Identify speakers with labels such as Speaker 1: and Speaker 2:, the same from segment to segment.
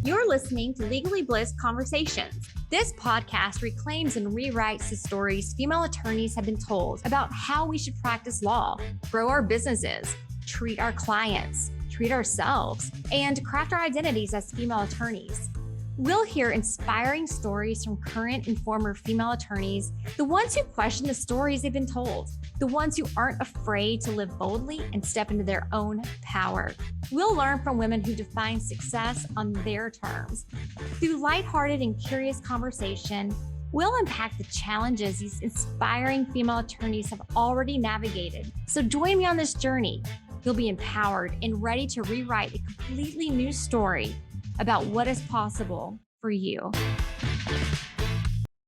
Speaker 1: You're listening to Legally Blissed Conversations. This podcast reclaims and rewrites the stories female attorneys have been told about how we should practice law, grow our businesses, treat our clients, treat ourselves, and craft our identities as female attorneys. We'll hear inspiring stories from current and former female attorneys, the ones who question the stories they've been told, the ones who aren't afraid to live boldly and step into their own power. We'll learn from women who define success on their terms. Through lighthearted and curious conversation, we'll unpack the challenges these inspiring female attorneys have already navigated. So join me on this journey. You'll be empowered and ready to rewrite a completely new story about what is possible for you.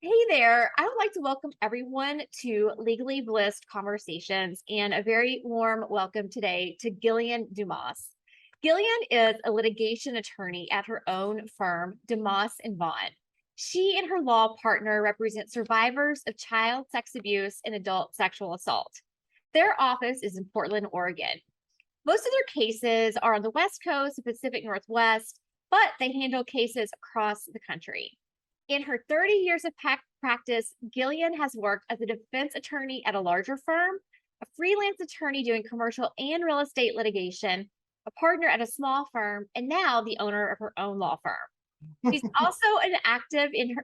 Speaker 1: Hey there, I would like to welcome everyone to Legally Blissed Conversations and a very warm welcome today to Gilion Dumas. Gilion is a litigation attorney at her own firm, Dumas Vaughn. She and her law partner represent survivors of child sex abuse and adult sexual assault. Their office is in Portland, Oregon. Most of their cases are on the West Coast, the Pacific Northwest, but they handle cases across the country. In her 30 years of practice, Gilion has worked as a defense attorney at a larger firm, a freelance attorney doing commercial and real estate litigation, a partner at a small firm, and now the owner of her own law firm. She's also active in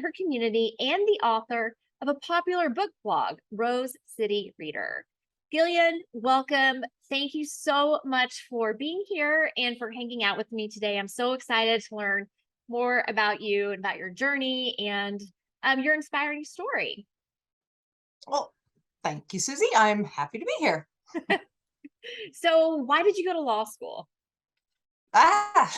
Speaker 1: her community and the author of a popular book blog, Rose City Reader. Gilion, welcome. Thank you so much for being here and for hanging out with me today. I'm so excited to learn more about you and about your journey and your inspiring story.
Speaker 2: Well, thank you, Susie. I'm happy to be here.
Speaker 1: So why did you go to law school?
Speaker 2: I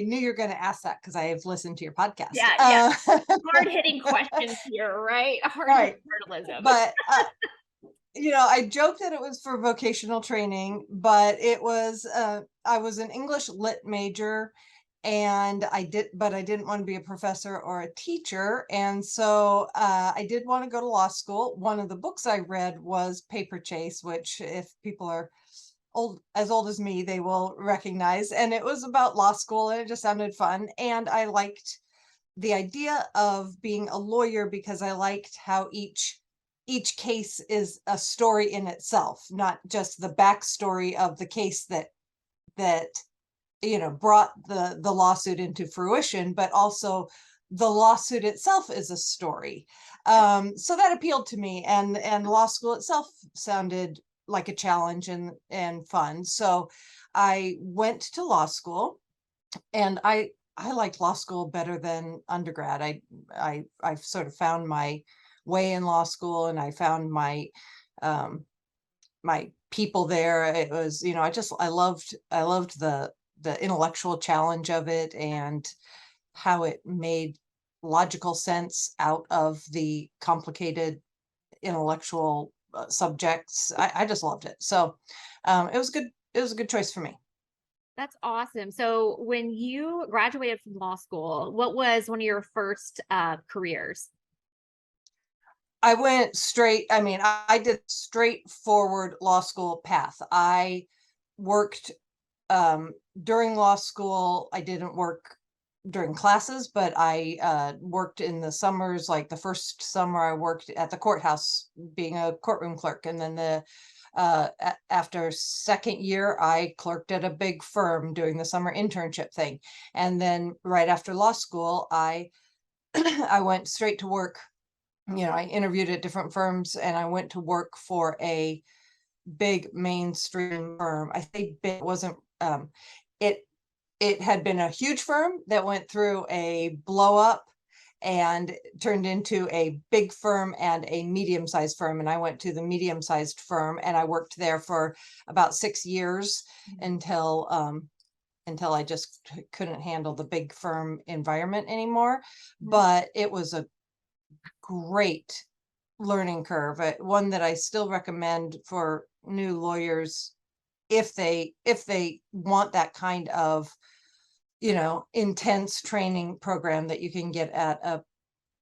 Speaker 2: knew you were going to ask that because I've listened to your podcast.
Speaker 1: Yeah. Hard-hitting questions here, right?
Speaker 2: Right. But, I joked that it was for vocational training, but it was, I was an English lit major and I didn't want to be a professor or a teacher. And so I did want to go to law school. One of the books I read was Paper Chase, which if people are old as me, they will recognize. And it was about law school and it just sounded fun. And I liked the idea of being a lawyer because I liked how each case is a story in itself, not just the backstory of the case that brought the lawsuit into fruition, but also the lawsuit itself is a story. So that appealed to me, and law school itself sounded like a challenge and fun. So I went to law school, and I liked law school better than undergrad. I sort of found my way in law school, and I found my my people there. It was, I loved the intellectual challenge of it and how it made logical sense out of the complicated intellectual subjects. I just loved it. So it was good. It was a good choice for me.
Speaker 1: That's awesome. So when you graduated from law school, what was one of your first careers?
Speaker 2: I went straight. I did straightforward law school path. I worked during law school. I didn't work during classes, but I worked in the summers. Like the first summer I worked at the courthouse being a courtroom clerk. And then after second year, I clerked at a big firm doing the summer internship thing. And then right after law school, I went straight to work. I interviewed at different firms and I went to work for a big mainstream firm. I think it wasn't, it had been a huge firm that went through a blow up and turned into a big firm and a medium-sized firm. And I went to the medium-sized firm and I worked there for about 6 years until I just couldn't handle the big firm environment anymore. But it was a great learning curve, one that I still recommend for new lawyers if they want that kind of intense training program that you can get at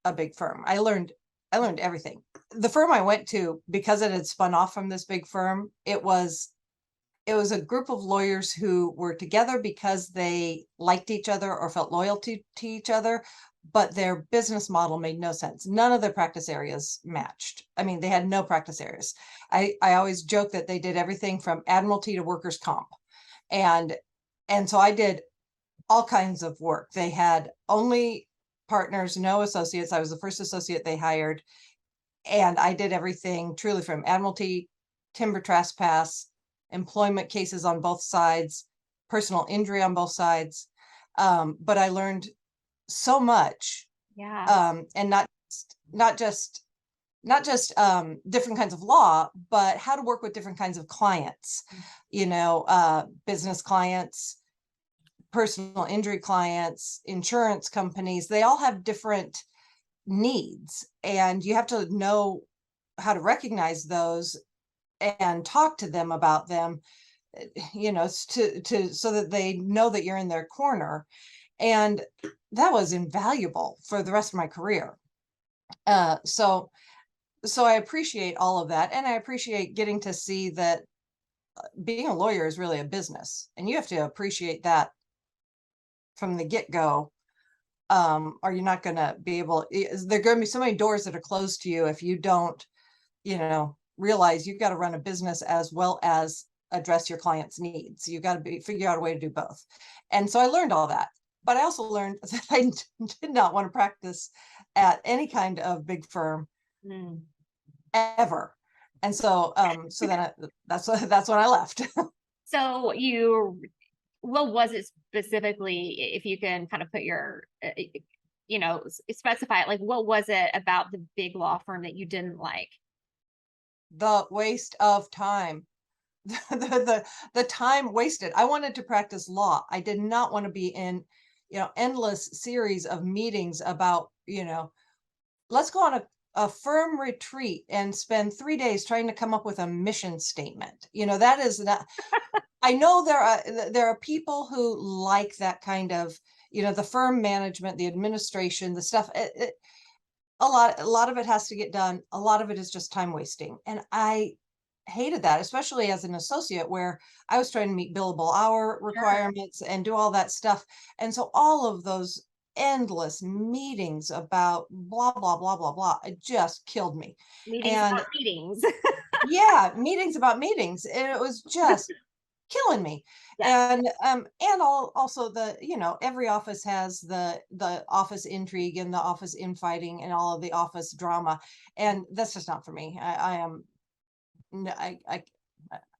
Speaker 2: a big firm. I learned everything. The firm I went to, because it had spun off from this big firm, it was it was a group of lawyers who were together because they liked each other or felt loyal to each other, but their business model made no sense. None of their practice areas matched. I mean, they had no practice areas. I always joke that they did everything from admiralty to workers' comp. And so I did all kinds of work. They had only partners, no associates. I was the first associate they hired. And I did everything truly from admiralty, timber trespass, employment cases on both sides, personal injury on both sides. But I learned so much,
Speaker 1: Yeah.
Speaker 2: and not just different kinds of law, but how to work with different kinds of clients, business clients, personal injury clients, insurance companies. They all have different needs, and you have to know how to recognize those and talk to them about them, to so that they know that you're in their corner. And that was invaluable for the rest of my career. So I appreciate all of that, and I appreciate getting to see that being a lawyer is really a business, and you have to appreciate that from the get-go. Or you're not going to be able, there are going to be so many doors that are closed to you if you don't, realize you've got to run a business as well as address your client's needs. You got to figure out a way to do both. And so I learned all that, but I also learned that I did not want to practice at any kind of big firm
Speaker 1: Mm.
Speaker 2: ever. And so, that's when I left.
Speaker 1: So what was it specifically, if you can kind of put your, specify it, like, what was it about the big law firm that you didn't like?
Speaker 2: The waste of time. The time wasted. I wanted to practice law. I did not want to be in, endless series of meetings about, let's go on a firm retreat and spend 3 days trying to come up with a mission statement. That is not, I know there are people who like that kind of, the firm management, the administration, the stuff. A lot of it has to get done. A lot of it is just time wasting. And I hated that, especially as an associate where I was trying to meet billable hour
Speaker 1: Sure.
Speaker 2: requirements and do all that stuff. And so all of those endless meetings about blah, blah, blah, blah, blah, it just killed me.
Speaker 1: Meetings
Speaker 2: And
Speaker 1: about meetings.
Speaker 2: yeah, meetings about meetings. And it was just killing me.
Speaker 1: Yeah.
Speaker 2: And also every office has the office intrigue and the office infighting and all of the office drama, and that's just not for me. I am no, I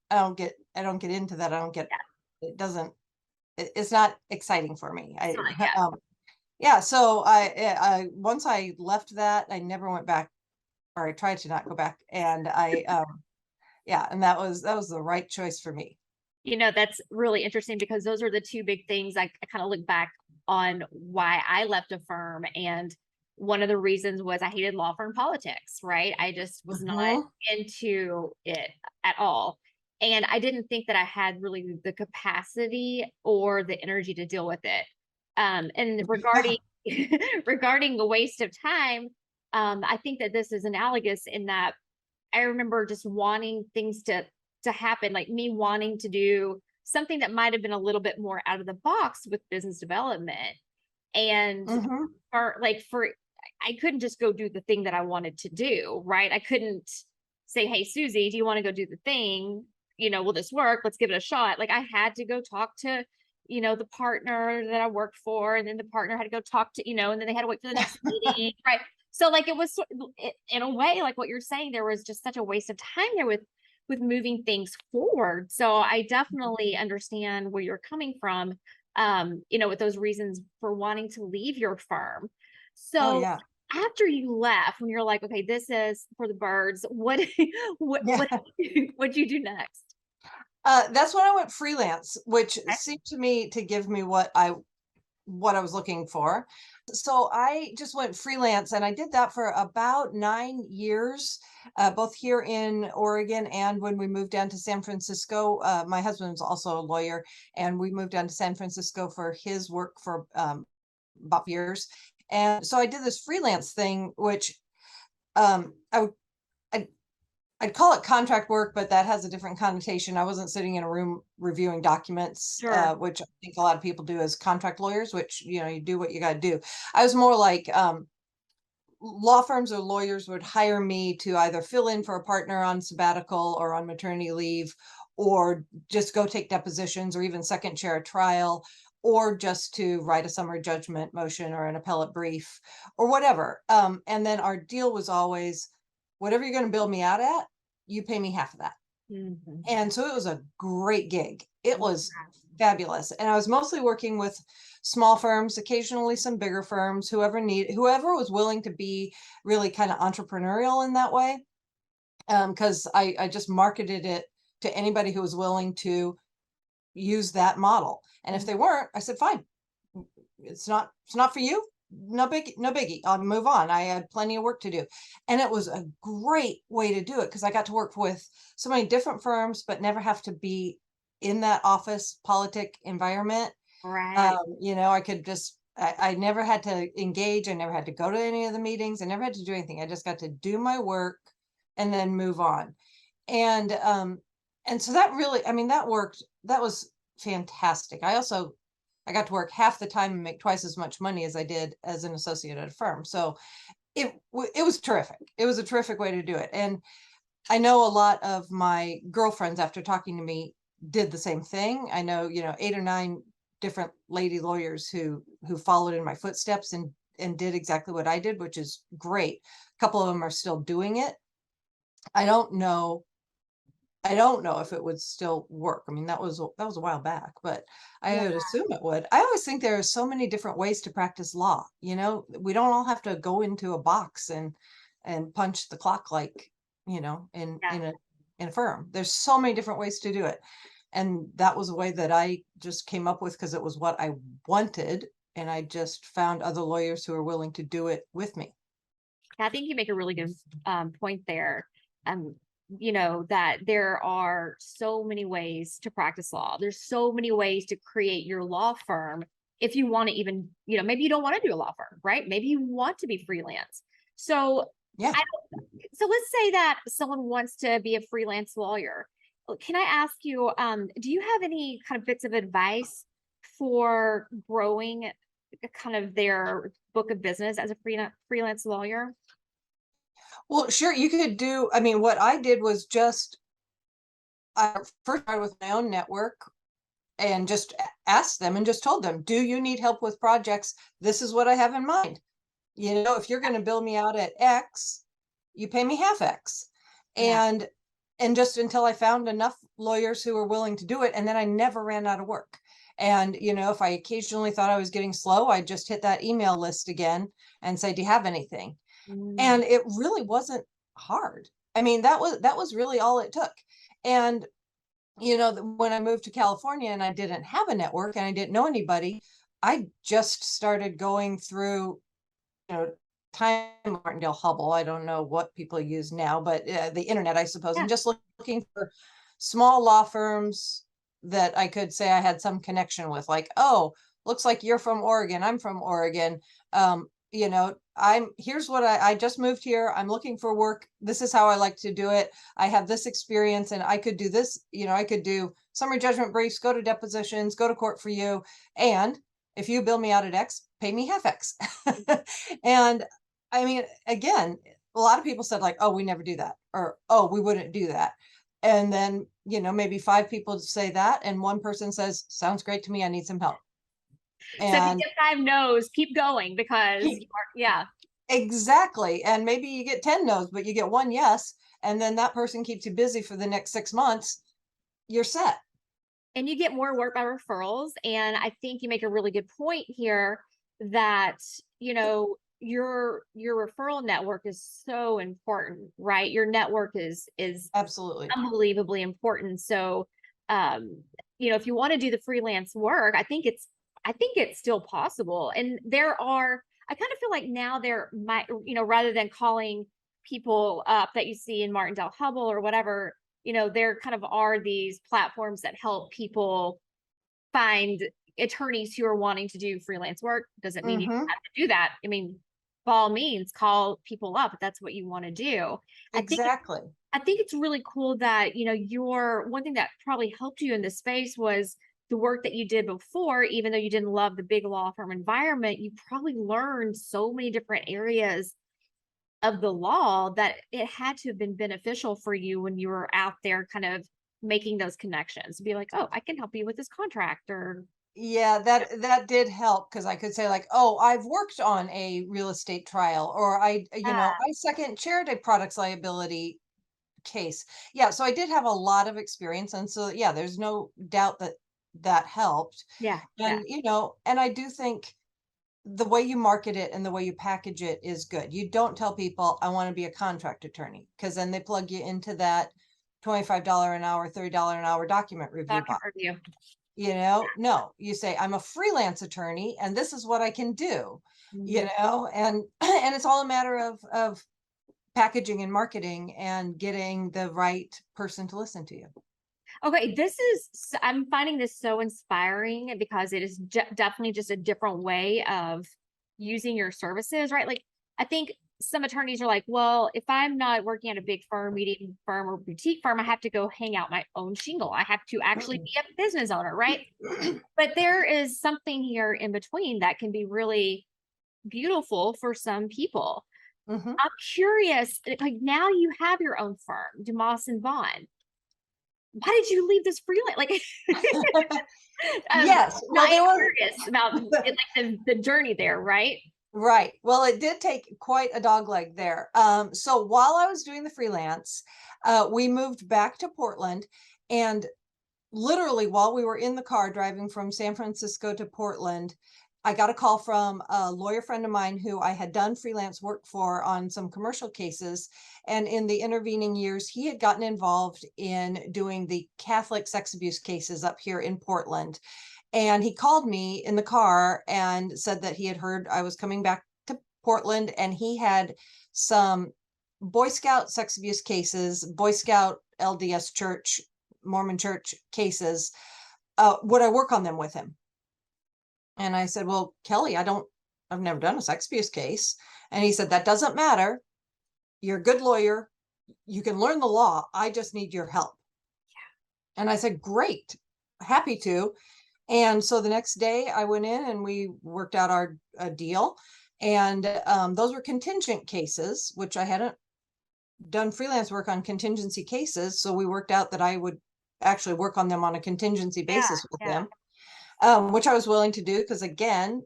Speaker 2: don't get into that. I don't get,
Speaker 1: Yeah.
Speaker 2: it doesn't, it's not exciting for me.
Speaker 1: It's not, yeah.
Speaker 2: Yeah, so I once I left that, I never went back, or I tried to not go back, and yeah, and that was the right choice for me.
Speaker 1: That's really interesting because those are the two big things I kind of look back on why I left a firm. And one of the reasons was I hated law firm politics, right? I just was not
Speaker 2: Mhm.
Speaker 1: into it at all. And I didn't think that I had really the capacity or the energy to deal with it. And
Speaker 2: Yeah.
Speaker 1: regarding regarding the waste of time, I think that this is analogous in that I remember just wanting things to happen, like me wanting to do something that might have been a little bit more out of the box with business development. And
Speaker 2: Mhm.
Speaker 1: for I couldn't just go do the thing that I wanted to do, right? I couldn't say, "Hey, Susie, do you want to go do the thing? Will this work? Let's give it a shot." Like I had to go talk to, the partner that I worked for, and then the partner had to go talk to, and then they had to wait for the next meeting, right? So like it was in a way, like what you're saying, there was just such a waste of time there with moving things forward. So I definitely understand where you're coming from, with those reasons for wanting to leave your firm.
Speaker 2: Oh
Speaker 1: So
Speaker 2: yeah.
Speaker 1: after you left, when you're like, okay, this is for the birds, what
Speaker 2: Yeah.
Speaker 1: what'd you do next?
Speaker 2: That's when I went freelance, which
Speaker 1: Okay.
Speaker 2: seemed to me to give me what I was looking for. So I just went freelance, and I did that for about 9 years, both here in Oregon and when we moved down to San Francisco. My husband's also a lawyer, and we moved down to San Francisco for his work for about years. And so I did this freelance thing, which I would. I'd call it contract work, but that has a different connotation. I wasn't sitting in a room reviewing documents,
Speaker 1: Sure.
Speaker 2: which I think a lot of people do as contract lawyers, which, you do what you got to do. I was more like, law firms or lawyers would hire me to either fill in for a partner on sabbatical or on maternity leave, or just go take depositions or even second chair a trial, or just to write a summary judgment motion or an appellate brief or whatever. And then our deal was always, whatever you're going to bill me out at, you pay me half of that.
Speaker 1: Mhm.
Speaker 2: And so it was a great gig. It
Speaker 1: Yeah.
Speaker 2: was fabulous. And I was mostly working with small firms, occasionally some bigger firms, whoever was willing to be really kind of entrepreneurial in that way. Because I just marketed it to anybody who was willing to use that model. And if
Speaker 1: Mm.
Speaker 2: they weren't, I said, fine, it's not for you. No biggie. I'll move on. I had plenty of work to do. And it was a great way to do it because I got to work with so many different firms, but never have to be in that office politic environment.
Speaker 1: Right.
Speaker 2: I could I never had to engage. I never had to go to any of the meetings. I never had to do anything. I just got to do my work and then move on. And so that really, I mean, that worked. That was fantastic. I got to work half the time and make twice as much money as I did as an associate at a firm. So it was terrific. It was a terrific way to do it. And I know a lot of my girlfriends, after talking to me, did the same thing. I know, 8 or 9 different lady lawyers who followed in my footsteps and did exactly what I did, which is great. A couple of them are still doing it. I don't know I don't know if it would still work. I mean, that was a while back, but I
Speaker 1: Yeah.
Speaker 2: would assume it would. I always think there are so many different ways to practice law. We don't all have to go into a box and punch the clock like, in
Speaker 1: Yeah.
Speaker 2: in a firm. There's so many different ways to do it. And that was a way that I just came up with because it was what I wanted, and I just found other lawyers who are willing to do it with me.
Speaker 1: I think you make a really good point there. Um, that there are so many ways to practice law. There's so many ways to create your law firm if you want to even, maybe you don't want to do a law firm, right? Maybe you want to be freelance. So
Speaker 2: Yeah.
Speaker 1: I so let's say that someone wants to be a freelance lawyer. Can I ask you, do you have any kind of bits of advice for growing kind of their book of business as a freelance lawyer?
Speaker 2: Well, sure, you could do, I mean, what I did was I first started with my own network and just asked them and just told them, do you need help with projects? This is what I have in mind. If you're going to bill me out at X, you pay me half X.
Speaker 1: Yeah.
Speaker 2: And just until I found enough lawyers who were willing to do it. And then I never ran out of work. And, if I occasionally thought I was getting slow, I just hit that email list again and say, do you have anything?
Speaker 1: Mm.
Speaker 2: And it really wasn't hard. I mean, that was really all it took. And when I moved to California and I didn't have a network and I didn't know anybody, I just started going through, you know, time Martindale Hubble. I don't know what people use now, but the internet, I suppose,
Speaker 1: Yeah.
Speaker 2: and just looking for small law firms that I could say I had some connection with, like, oh, looks like you're from Oregon. I'm from Oregon. Here's what I just moved here. I'm looking for work. This is how I like to do it. I have this experience and I could do this. I could do summary judgment briefs, go to depositions, go to court for you. And if you bill me out at X, pay me half X. And I mean, again, a lot of people said, like, oh, we never do that, or oh, we wouldn't do that. And then, maybe 5 people say that, and one person says, sounds great to me. I need some help.
Speaker 1: So if you
Speaker 2: And
Speaker 1: get 5 no's, keep going because yeah.
Speaker 2: exactly. And maybe you get 10 no's, but you get one yes. And then that person keeps you busy for the next 6 months. You're set.
Speaker 1: And you get more work by referrals. And I think you make a really good point here that, your referral network is so important, right? Your network is
Speaker 2: Absolutely.
Speaker 1: unbelievably important. So, if you want to do the freelance work, I think it's still possible. And I kind of feel like now there might, rather than calling people up that you see in Martindale Hubble or whatever, there kind of are these platforms that help people find attorneys who are wanting to do freelance work. Doesn't mean you
Speaker 2: Hmm.
Speaker 1: have to do that. I mean, by all means, call people up if that's what you want to do. I think
Speaker 2: Exactly.
Speaker 1: I think it's really cool that, your one thing that probably helped you in this space was the work that you did before, even though you didn't love the big law firm environment, you probably learned so many different areas of the law that it had to have been beneficial for you when you were out there kind of making those connections. Be like, oh, I can help you with this contract or
Speaker 2: Yeah, that did help because I could say like, "Oh, I've worked on a real estate trial," or
Speaker 1: yeah,
Speaker 2: I second chaired a products liability case. Yeah, so I did have a lot of experience, and so, yeah, there's no doubt that that helped.
Speaker 1: yeah, yeah.
Speaker 2: And, and I do think the way you market it and the way you package it is good. You don't tell people, "I wanna be a contract attorney," because then they plug you into that $25 an hour, $30 an hour document review
Speaker 1: Document
Speaker 2: box.
Speaker 1: review.
Speaker 2: No, you say, "I'm a freelance attorney and this is what I can do,"
Speaker 1: Mhm.
Speaker 2: and and it's all a matter of packaging and marketing and getting the right person to listen to you.
Speaker 1: Okay, I'm finding this so inspiring because it is definitely just a different way of using your services, right? Like, I think some attorneys are like, well, if I'm not working at a big firm, medium firm, or boutique firm, I have to go hang out my own shingle. I have to actually be a business owner, right? But there is something here in between that can be really beautiful for some people.
Speaker 2: Mhm.
Speaker 1: I'm curious, like now you have your own firm, Dumas and Vaughn. Why did you leave this freelance? Like,
Speaker 2: Yes,
Speaker 1: no,
Speaker 2: well,
Speaker 1: I
Speaker 2: they
Speaker 1: am
Speaker 2: were
Speaker 1: curious about it, like the journey there, right?
Speaker 2: right. Well, it did take quite a dog leg there. So while I was doing the freelance, we moved back to Portland, and literally while we were in the car driving from San Francisco to Portland, I got a call from a lawyer friend of mine who I had done freelance work for on some commercial cases. And in the intervening years, he had gotten involved in doing the Catholic sex abuse cases up here in Portland. And he called me in the car and said that he had heard I was coming back to Portland and he had some Boy Scout sex abuse cases, Boy Scout LDS church, Mormon church cases. Would I work on them with him? And I said, "Well, Kelly, I've never done a sex abuse case." And he said, "That doesn't matter. You're a good lawyer. You can learn the law. I just need your help." And I said, "Great, happy to." And so the next day I went in and we worked out our deal. And those were contingent cases, which I hadn't done freelance work on contingency cases. So we worked out that I would actually work on them on a contingency
Speaker 1: Yeah,
Speaker 2: basis with
Speaker 1: yeah,
Speaker 2: him, which I was willing to do because again,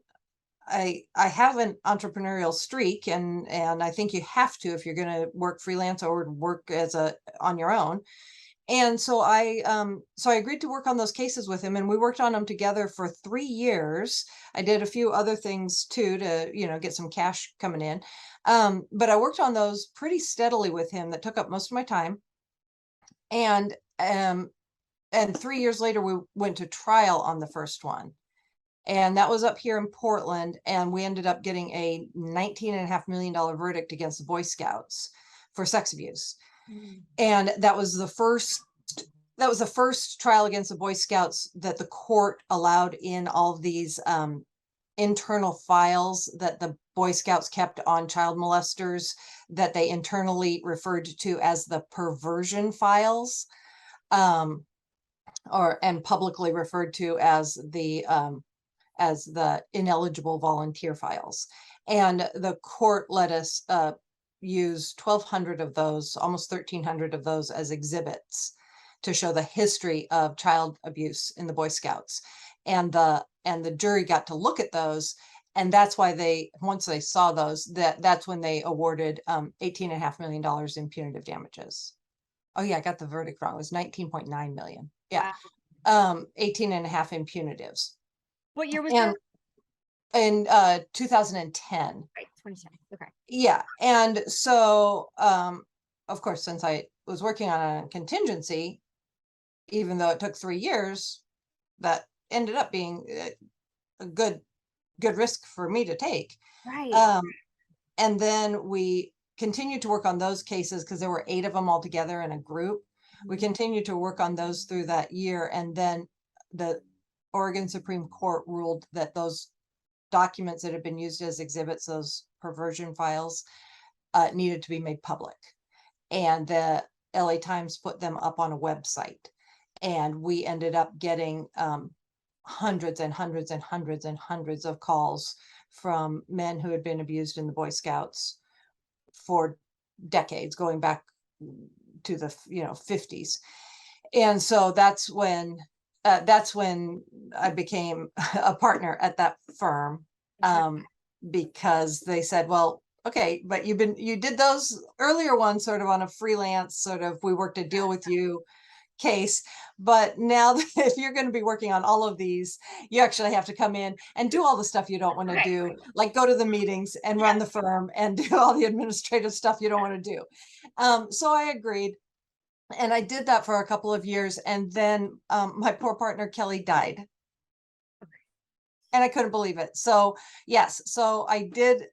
Speaker 2: I have an entrepreneurial streak, and I think you have to if you're going to work freelance or work as a on your own. And so I agreed to work on those cases with him and we worked on them together for 3 years. I did a few other things too to, get some cash coming in. But I worked on those pretty steadily with him that took up most of my time. And and 3 years later we went to trial on the first one. And that was up here in Portland and we ended up getting a $19.5 million verdict against the Boy Scouts for sex abuse.
Speaker 1: mm,
Speaker 2: And that was the first trial against the Boy Scouts that the court allowed in all of these internal files that the Boy Scouts kept on child molesters that they internally referred to as the perversion files, um, or and publicly referred to as the ineligible volunteer files. And the court let us use 1,200 of those, almost 1,300 of those as exhibits to show the history of child abuse in the Boy Scouts. And the jury got to look at those. And that's why once they saw those, that's when they awarded $18.5 million in punitive damages. Oh yeah, I got the verdict wrong. It was 19.9 million. Yeah.
Speaker 1: wow.
Speaker 2: 18 and a half in punitives.
Speaker 1: What year was this?
Speaker 2: And in 2010.
Speaker 1: Right, 2010. Okay.
Speaker 2: Yeah, and so, of course, since I was working on a contingency, even though it took 3 years, that ended up being a good risk for me to take.
Speaker 1: Right.
Speaker 2: Um, and then we continued to work on those cases because there were 8 of them altogether in a group. We
Speaker 1: Mhm.
Speaker 2: continued to work on those through that year, and then the Oregon Supreme Court ruled that those documents that had been used as exhibits, those perversion files, needed to be made public. And LA Times put them up on a website. And we ended up getting hundreds and hundreds and hundreds and hundreds of calls from men who had been abused in the Boy Scouts for decades, going back to the 50s. And so that's when I became a partner at that firm, because they said, well, okay, but you did those earlier ones sort of on a freelance, sort of, we worked a deal with you case, but now if you're going to be working on all of these, you actually have to come in and do all the stuff you don't want to
Speaker 1: Okay.
Speaker 2: do, like go to the meetings and run the firm and do all the administrative stuff you don't want to do. So I agreed, and I did that for a couple of years, and then my poor partner Kelly died, and I couldn't believe it. So yes, so I did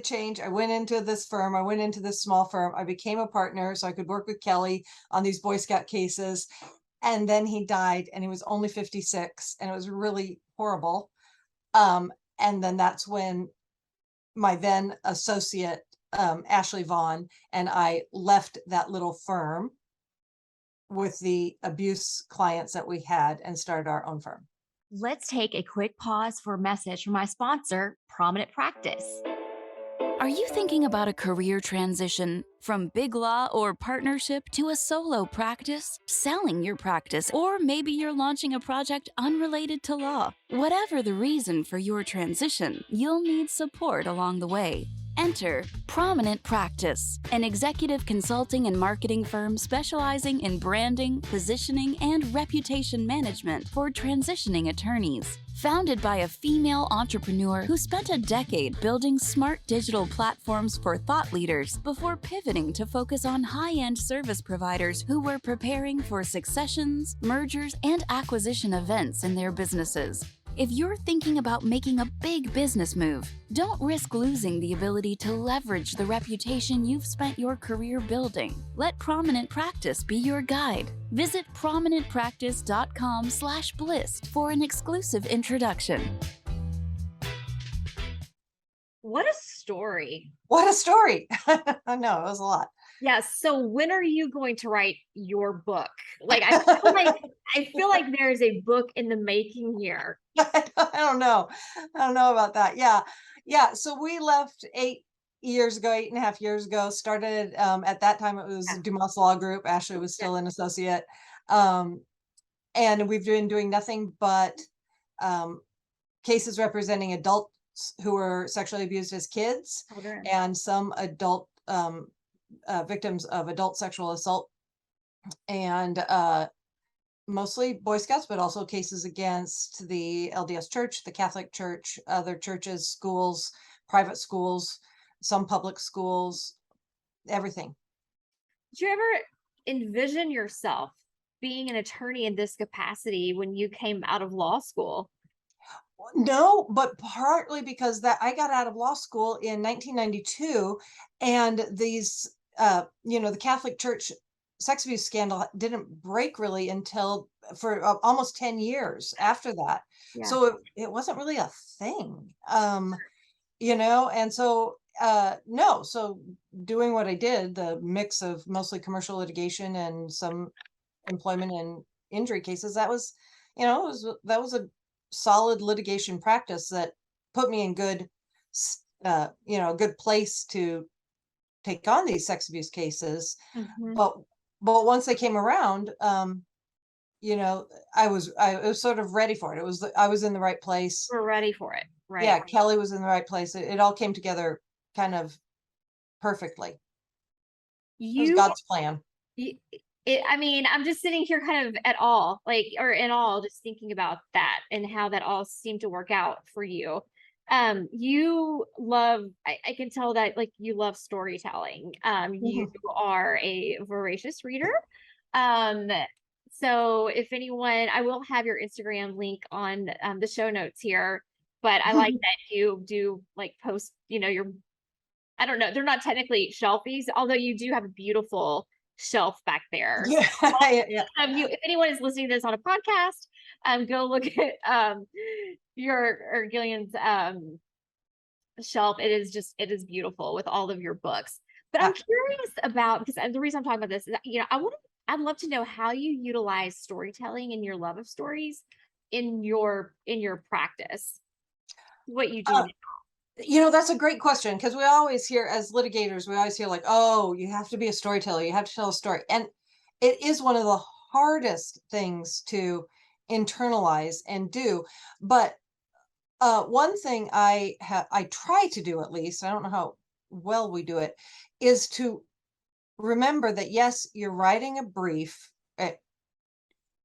Speaker 2: change. I went into this firm. I went into this small firm. I became a partner so I could work with Kelly on these Boy Scout cases. And then he died, and he was only 56, and it was really horrible. And then that's when my then associate, Ashley Vaughn, and I left that little firm with the abuse clients that we had and started our own firm.
Speaker 1: Let's take a quick pause for a message from my sponsor, Prominent Practice.
Speaker 3: Are you thinking about a career transition from big law or partnership to a solo practice, selling your practice, or maybe you're launching a project unrelated to law? Whatever the reason for your transition, you'll need support along the way. Enter Prominent Practice, an executive consulting and marketing firm specializing in branding, positioning, and reputation management for transitioning attorneys. Founded by a female entrepreneur who spent a decade building smart digital platforms for thought leaders before pivoting to focus on high-end service providers who were preparing for successions, mergers, and acquisition events in their businesses. If you're thinking about making a big business move, don't risk losing the ability to leverage the reputation you've spent your career building. Let Prominent Practice be your guide. Visit prominentpractice.com/blissed for an exclusive introduction.
Speaker 1: What a story.
Speaker 2: What a story. I know, it was a lot.
Speaker 1: Yes. So when are you going to write your book? Like I feel like there's a book in the making here.
Speaker 2: I don't know. I don't know about that. Yeah. Yeah. So we left 8 years ago, 8.5 years ago, started, at that time, it was
Speaker 1: Yeah.
Speaker 2: Dumas Law Group. Ashley was
Speaker 1: Yeah.
Speaker 2: still an associate. Um, and we've been doing nothing but, um, cases representing adults who were sexually abused as kids,
Speaker 1: Children.
Speaker 2: and some adult, victims of adult sexual assault, and, mostly Boy Scouts, but also cases against the LDS Church, the Catholic Church, other churches, schools, private schools, some public schools, everything.
Speaker 1: Did you ever envision yourself being an attorney in this capacity when you came out of law school?
Speaker 2: No, but partly because that I got out of law school in 1992, and these, the Catholic Church sex abuse scandal didn't break really until for almost 10 years after that.
Speaker 1: Yeah.
Speaker 2: So it wasn't really a thing. And so no, so doing what I did, the mix of mostly commercial litigation and some employment and injury cases, that was a solid litigation practice that put me in a good place to take on these sex abuse cases.
Speaker 1: Mhm.
Speaker 2: But once they came around, I was sort of ready for it. I was in the right place.
Speaker 1: We're ready for it. Right.
Speaker 2: Yeah, Kelly was in the right place. It all came together kind of perfectly. It was
Speaker 1: You,
Speaker 2: God's plan.
Speaker 1: I mean, I'm just sitting here kind of at all, like, or in all, just thinking about that and how that all seemed to work out for you. You love, I can tell that like you love storytelling. You
Speaker 2: Mhm.
Speaker 1: are a voracious reader. Um, so if anyone, I will have your Instagram link on the show notes here, but I like that you do like post, your I don't know, they're not technically shelfies, although you do have a beautiful shelf back there.
Speaker 2: Yeah, yeah.
Speaker 1: If anyone is listening to this on a podcast, go look at your or Gillian's shelf. It is beautiful with all of your books. But I'm curious about, because the reason I'm talking about this is that, I'd love to know how you utilize storytelling and your love of stories in your practice, what you do
Speaker 2: Uh,
Speaker 1: now.
Speaker 2: That's a great question because we always hear, as litigators, we always hear like, oh, you have to be a storyteller, you have to tell a story. And it is one of the hardest things to internalize and do. But one thing I try to do, at least, I don't know how well we do it, is to remember that yes, you're writing a brief.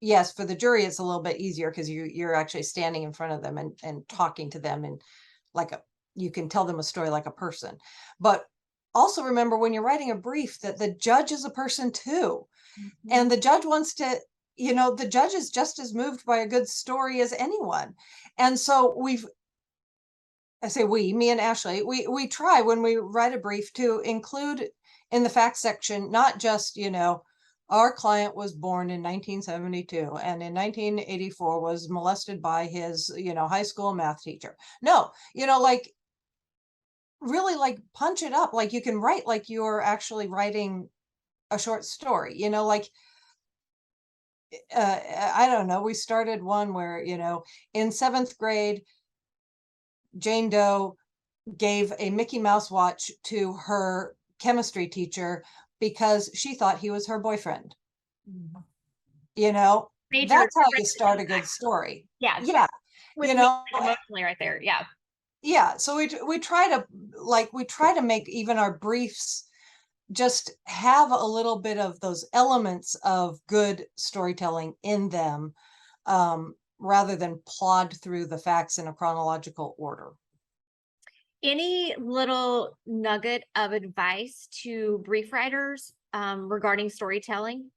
Speaker 2: Yes, for the jury, it's a little bit easier because you're actually standing in front of them and talking to them, and like you can tell them a story like a person. But also remember, when you're writing a brief, that the judge is a person too,
Speaker 1: Mhm.
Speaker 2: and the judge wants to, the judge is just as moved by a good story as anyone. And so I say we, me and Ashley, we try when we write a brief to include in the facts section, not just, our client was born in 1972 and in 1984 was molested by his, high school math teacher. No, like really like punch it up. Like you can write like you're actually writing a short story, like I don't know. We started one where, in seventh grade, Jane Doe gave a Mickey Mouse watch to her chemistry teacher because she thought he was her boyfriend.
Speaker 1: Mhm.
Speaker 2: You know,
Speaker 1: Major
Speaker 2: that's how you
Speaker 1: difference
Speaker 2: start a
Speaker 1: in
Speaker 2: good
Speaker 1: fact.
Speaker 2: story.
Speaker 1: Yeah,
Speaker 2: Yeah,
Speaker 1: with
Speaker 2: you
Speaker 1: me
Speaker 2: know,
Speaker 1: emotionally right there. Yeah.
Speaker 2: yeah. So we try to make even our briefs just have a little bit of those elements of good storytelling in them, rather than plod through the facts in a chronological order.
Speaker 1: Any little nugget of advice to brief writers regarding storytelling?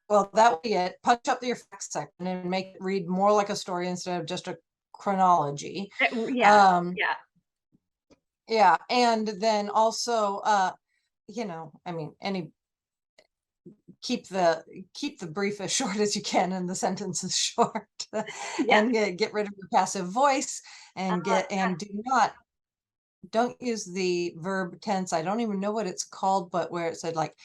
Speaker 2: Well, that would be it. Punch up your facts section and make it read more like a story instead of just a chronology.
Speaker 1: Yeah,
Speaker 2: Um,
Speaker 1: yeah.
Speaker 2: yeah, and then also, I mean, keep the brief as short as you can and the sentences short,
Speaker 1: Yeah.
Speaker 2: and get rid of your passive voice, and
Speaker 1: Yeah.
Speaker 2: don't use the verb tense. I don't even know what it's called, but where it said like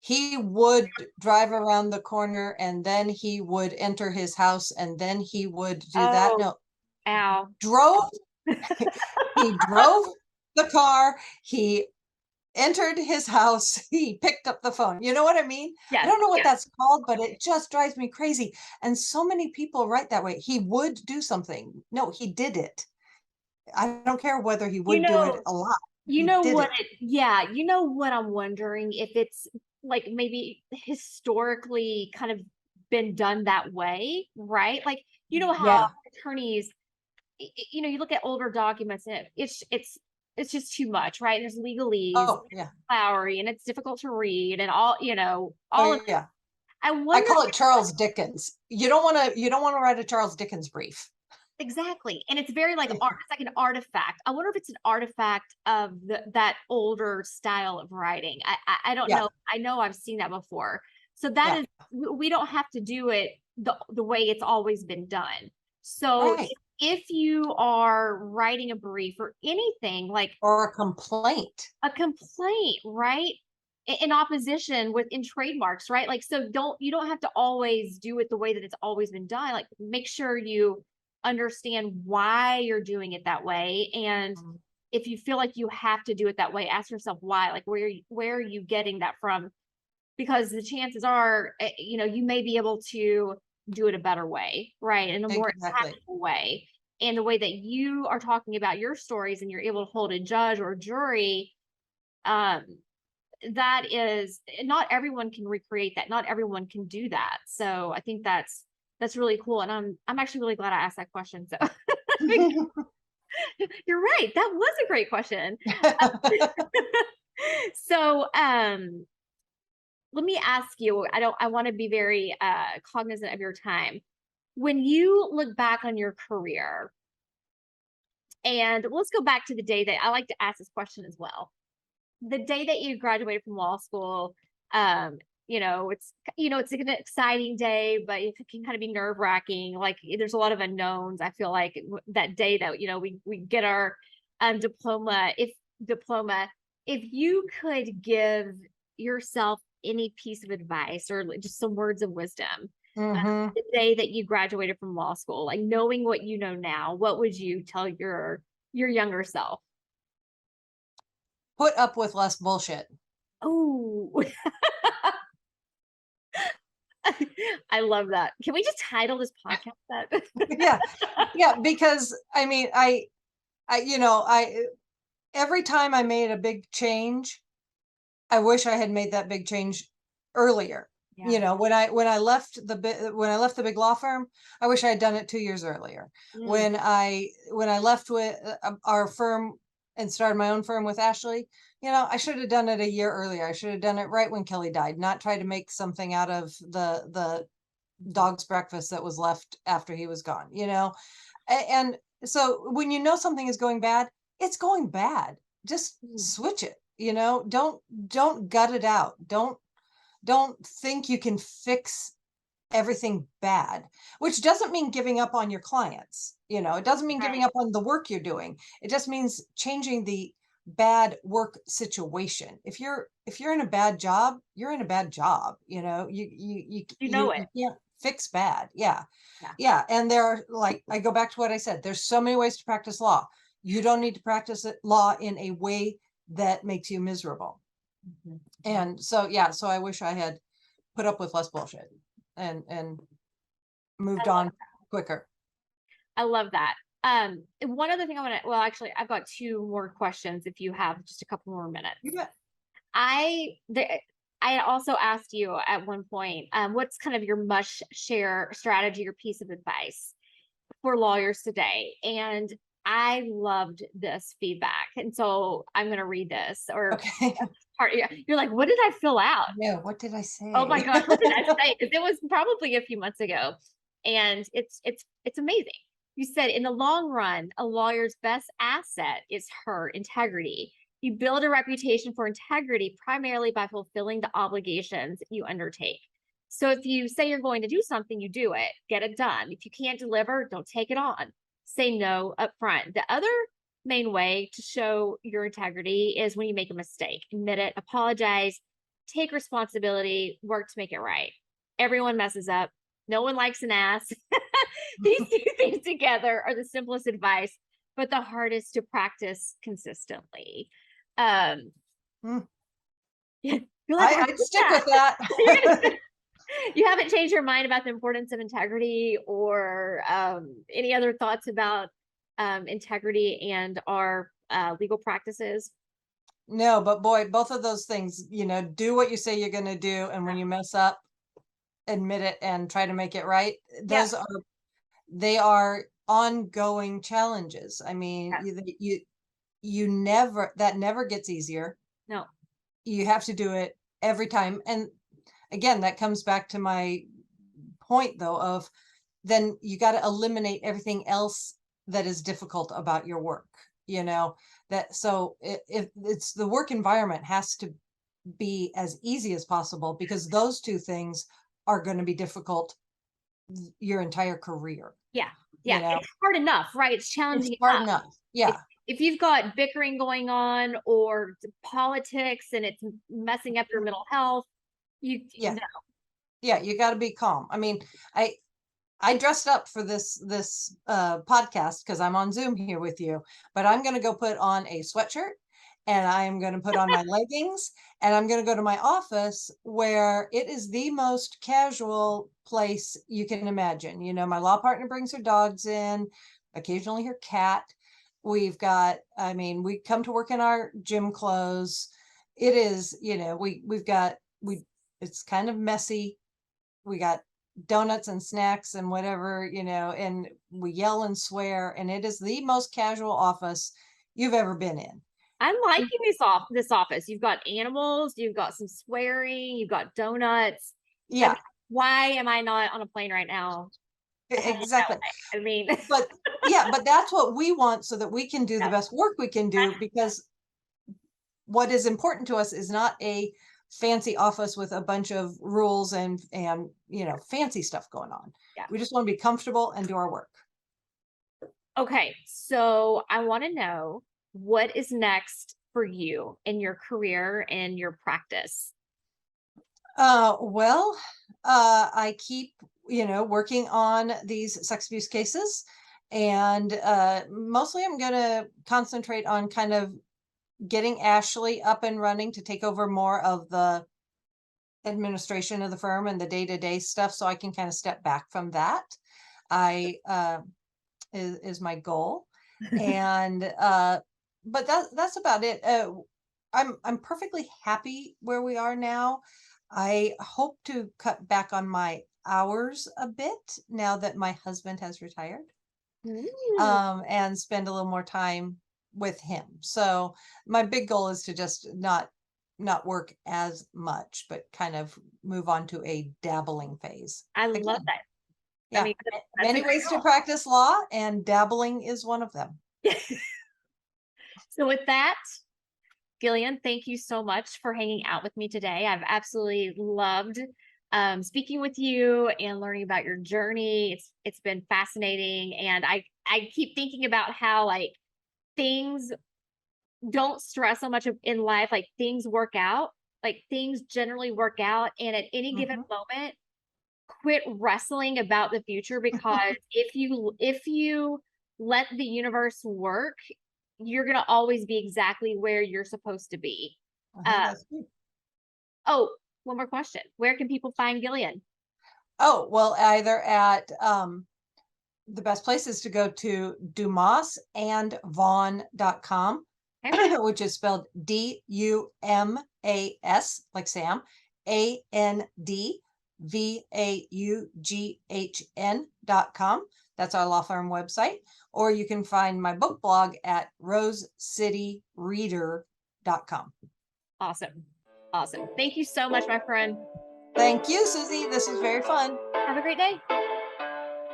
Speaker 2: he would drive around the corner and then he would enter his house and then he would do that.
Speaker 1: Oh,
Speaker 2: No,
Speaker 1: ow.
Speaker 2: drove, he drove the car, he entered his house, he picked up the phone. You know what I mean? I
Speaker 1: Yes,
Speaker 2: don't know what
Speaker 1: yes.
Speaker 2: that's called, but it just drives me crazy. And so many people write that way. He would do something. No, he did it. I don't care whether he
Speaker 1: You
Speaker 2: would do it
Speaker 1: know,
Speaker 2: a lot.
Speaker 1: you
Speaker 2: He
Speaker 1: know
Speaker 2: did
Speaker 1: what
Speaker 2: it.
Speaker 1: it yeah, you know what I'm wondering if it's like maybe historically kind of been done that way, right? Like, you know how
Speaker 2: Yeah.
Speaker 1: attorneys, you look at older documents and it's just too much, right? There's legalese,
Speaker 2: Oh, yeah.
Speaker 1: flowery, and it's difficult to read and all of
Speaker 2: Oh, yeah.
Speaker 1: I
Speaker 2: I
Speaker 1: wonder
Speaker 2: call it Charles Dickens. You don't want to write a Charles Dickens brief.
Speaker 1: exactly, and it's very like art. It's like an artifact. I wonder if it's an artifact of that older style of writing. I don't
Speaker 2: Yeah.
Speaker 1: know. I know I've seen that before. So that
Speaker 2: Yeah.
Speaker 1: is we don't have to do it the way it's always been done. So
Speaker 2: Right.
Speaker 1: if you are writing a brief or anything like
Speaker 2: Or a complaint.
Speaker 1: a complaint, right? In opposition with in trademarks, right? Like, so you don't have to always do it the way that it's always been done. Like, make sure you understand why you're doing it that way. And
Speaker 2: Mhm.
Speaker 1: if you feel like you have to do it that way, ask yourself why. Like, where are you getting that from? Because the chances are, you may be able to do it a better way, right? In a more
Speaker 2: Exactly.
Speaker 1: impactful way. And the way that you are talking about your stories and you're able to hold a judge or a jury, um, that is not everyone can recreate that. Not everyone can do that. So I think that's really cool. And I'm actually really glad I asked that question. So you're right. That was a great question. So let me ask you, I want to be very cognizant of your time. When you look back on your career, and let's go back to the day that I like to ask this question as well. The day that you graduated from law school, um, it's an exciting day, but it can kind of be nerve wracking. Like there's a lot of unknowns. I feel like that day that we get our diploma. diploma. If you could give yourself any piece of advice or just some words of wisdom,
Speaker 2: Hmm.
Speaker 1: the day that you graduated from law school, like knowing what you know now, what would you tell your younger self?
Speaker 2: Put up with less bullshit.
Speaker 1: Oh, I love that. Can we just title this podcast that?
Speaker 2: Yeah. Yeah. Because I mean, every time I made a big change, I wish I had made that big change earlier.
Speaker 1: Yeah.
Speaker 2: When I left the big law firm, I wish I had done it 2 years earlier.
Speaker 1: Mm,
Speaker 2: When I left with our firm and started my own firm with Ashley, I should have done it a year earlier. I should have done it right when Kelly died, not try to make something out of the dog's breakfast that was left after he was gone. And so when you know something is going bad, it's going bad. Just
Speaker 1: mm,
Speaker 2: switch it. Don't gut it out. Don't think you can fix everything bad, which doesn't mean giving up on your clients. It doesn't mean giving
Speaker 1: right.
Speaker 2: up on the work you're doing. It just means changing the bad work situation. If you're in a bad job, you're in a bad job.
Speaker 1: You know it.
Speaker 2: You can't fix bad. Yeah.
Speaker 1: Yeah.
Speaker 2: Yeah. And I go back to what I said, there's so many ways to practice law. You don't need to practice law in a way that makes you miserable.
Speaker 1: Mhm.
Speaker 2: And so, yeah, so I wish I had put up with less bullshit and moved on quicker.
Speaker 1: I love that. One other thing I want to, well, actually, I've got two more questions if you have just a couple more minutes.
Speaker 2: You bet.
Speaker 1: I the, I also asked you at one point, what's kind of your must share strategy or piece of advice for lawyers today? And I loved this feedback. And so I'm going to read this or
Speaker 2: Okay.
Speaker 1: part. You're like, what did I fill out?
Speaker 2: Yeah, what did I
Speaker 1: Oh my
Speaker 2: say?
Speaker 1: gosh, what did I say? Because it was probably a few months ago. And it's amazing. You said in the long run, a lawyer's best asset is her integrity. You build a reputation for integrity primarily by fulfilling the obligations you undertake. So if you say you're going to do something, you do it, get it done. If you can't deliver, don't take it on. Say no up front. The other main way to show your integrity is when you make a mistake, admit it, apologize, take responsibility, work to make it right. Everyone messes up. No one likes an ass. These two things together are the simplest advice, but the hardest to practice consistently. Um,
Speaker 2: Hmm.
Speaker 1: you're like, I
Speaker 2: I'd
Speaker 1: did
Speaker 2: stick
Speaker 1: that.
Speaker 2: with that.
Speaker 1: You're gonna- you haven't changed your mind about the importance of integrity or any other thoughts about integrity and our legal practices?
Speaker 2: No, but boy, both of those things, do what you say you're going to do. And when you mess up, admit it and try to make it right.
Speaker 1: Yeah.
Speaker 2: They are ongoing challenges. I mean,
Speaker 1: Yes.
Speaker 2: that never gets easier.
Speaker 1: No.
Speaker 2: You have to do it every time. And again, that comes back to my point though, of then you got to eliminate everything else that is difficult about your work, if it's the work environment has to be as easy as possible, because those two things are going to be difficult your entire career.
Speaker 1: Yeah.
Speaker 2: you
Speaker 1: Yeah.
Speaker 2: know
Speaker 1: It's hard enough, right? It's
Speaker 2: it's
Speaker 1: challenging
Speaker 2: hard
Speaker 1: enough.
Speaker 2: enough.
Speaker 1: If
Speaker 2: Yeah.
Speaker 1: if you've got bickering going on or politics and it's messing up your mental health, you
Speaker 2: Yeah.
Speaker 1: no.
Speaker 2: Yeah, you got to be calm. I mean, I dressed up for this podcast because I'm on Zoom here with you, but I'm going to go put on a sweatshirt and I'm going to put on my leggings and I'm going to go to my office where it is the most casual place you can imagine. My law partner brings her dogs in, occasionally her cat. We come to work in our gym clothes. It is, it's kind of messy. We got donuts and snacks and whatever, and we yell and swear, and it is the most casual office you've ever been in.
Speaker 1: I'm liking this office. You've got animals, you've got some swearing, you've got donuts. I mean,
Speaker 2: Yeah,
Speaker 1: why am I not on a plane right now? Headed that
Speaker 2: exactly.
Speaker 1: way? I mean,
Speaker 2: But yeah, but that's what we want so that we can do the
Speaker 1: yeah,
Speaker 2: best work we can do, because what is important to us is not a fancy office with a bunch of rules and fancy stuff going on.
Speaker 1: yeah.
Speaker 2: We just want to be comfortable and do our work.
Speaker 1: Okay, so I want to know what is next for you in your career and your practice?
Speaker 2: Well, I keep, working on these sex abuse cases, and mostly I'm going to concentrate on kind of getting Ashley up and running to take over more of the administration of the firm and the day-to-day stuff, so I can kind of step back from that. I is my goal, and but that's about it. I'm perfectly happy where we are now. I hope to cut back on my hours a bit now that my husband has retired,
Speaker 1: Mm,
Speaker 2: and spend a little more time with him. So my big goal is to just not work as much, but kind of move on to a dabbling phase
Speaker 1: I love
Speaker 2: again.
Speaker 1: that. I
Speaker 2: Yeah,
Speaker 1: mean, that's a
Speaker 2: many
Speaker 1: great
Speaker 2: ways to practice law, and dabbling is one of them.
Speaker 1: goal. So with that, Gillian, thank you so much for hanging out with me today. I've absolutely loved speaking with you and learning about your journey. It's been fascinating, and I keep thinking about how like things don't stress so much in life. Like things work out. Like things generally work out, and at any given
Speaker 2: Mhm.
Speaker 1: moment, quit wrestling about the future, because if you let the universe work, you're gonna always be exactly where you're supposed to be.
Speaker 2: I think
Speaker 1: Uh,
Speaker 2: that's good.
Speaker 1: oh, one more question. Where can people find Gillian?
Speaker 2: Oh, well, either at the best place is to go to dumasandvaughn.com,
Speaker 1: Okay.
Speaker 2: which is spelled Dumas, like Sam, ANDVAUGHN.com. That's our law firm website. Or you can find my book blog at rosecityreader.com.
Speaker 1: Awesome. Awesome. Thank you so much, my friend.
Speaker 2: Thank you, Susie. This was very fun.
Speaker 1: Have a great day.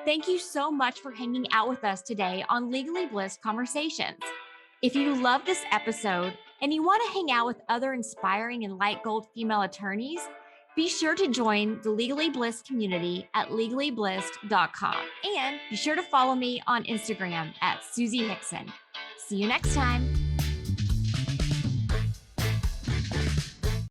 Speaker 1: Thank you so much for hanging out with us today on Legally Blissed Conversations. If you love this episode and you want to hang out with other inspiring and light gold female attorneys, be sure to join the Legally Blissed community at legallyblissed.com. And be sure to follow me on Instagram at Susie Hickson. See you next time.